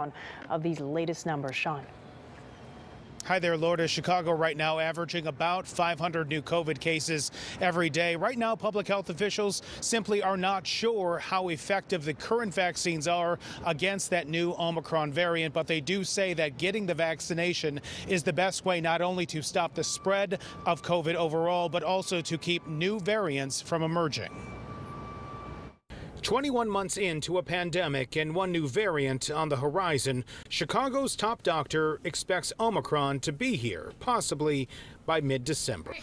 of these latest numbers. Sean. Hi there, Lourdes. Chicago right now averaging about 500 new COVID cases every day. Right now, public health officials simply are not sure how effective the current vaccines are against that new Omicron variant, but they do say that getting the vaccination is the best way not only to stop the spread of COVID overall, but also to keep new variants from emerging. 21 months into a pandemic and one new variant on the horizon, Chicago's top doctor expects Omicron to be here, possibly by mid-December.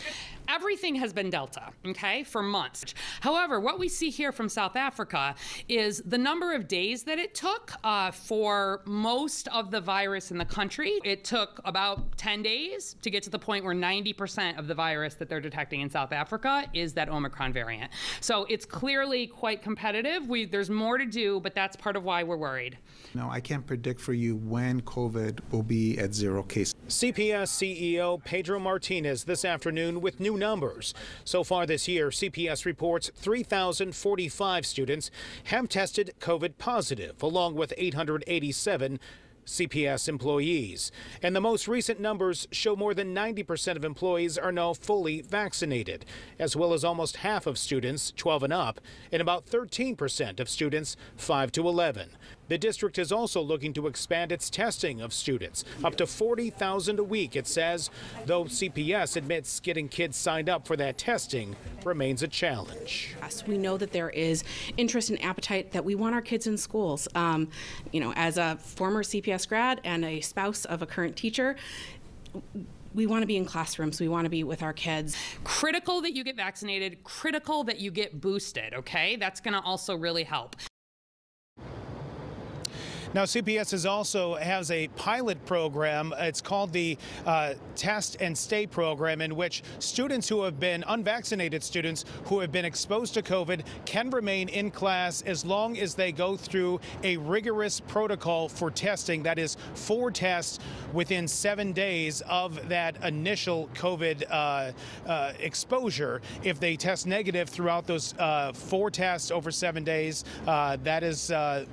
Everything has been Delta, okay, for months. However, what we see here from South Africa is the number of days that it took for most of the virus in the country. It took about 10 days to get to the point where 90% of the virus that they're detecting in South Africa is that Omicron variant. So it's clearly quite competitive. There's more to do, but that's part of why we're worried. No, I can't predict for you when COVID will be at 0 cases. CPS CEO Pedro Martinez this afternoon with new numbers. So far this year, CPS reports 3,045 students have tested COVID positive, along with 887 CPS employees. And the most recent numbers show more than 90% of employees are now fully vaccinated, as well as almost half of students 12 and up, and about 13% of students 5 to 11. The district is also looking to expand its testing of students, up to 40,000 a week, it says, though CPS admits getting kids signed up for that testing remains a challenge. We know that there is interest and appetite, that we want our kids in schools. As a former CPS grad and a spouse of a current teacher, we want to be in classrooms. We want to be with our kids. Critical that you get vaccinated, critical that you get boosted, okay? That's going to also really help. Now, CPS also has a pilot program. It's called the Test and Stay program, in which students who have been unvaccinated students who have been exposed to COVID can remain in class as long as they go through a rigorous protocol for testing. That is 4 tests within 7 days of that initial COVID exposure. If they test negative throughout those 4 tests over 7 days, that is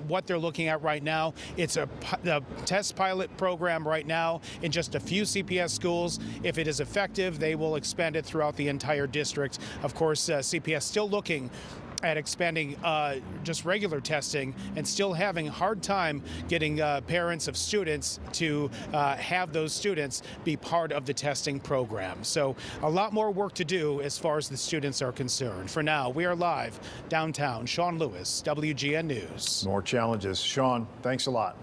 what they're looking at right now. It's a test pilot program right now in just a few CPS schools. If it is effective, they will expand it throughout the entire district. Of course, CPS still looking at expanding just regular testing and still having a hard time getting parents of students to have those students be part of the testing program. So a lot more work to do as far as the students are concerned. For now, we are live downtown. Sean Lewis, WGN News. More challenges. Sean, thanks a lot.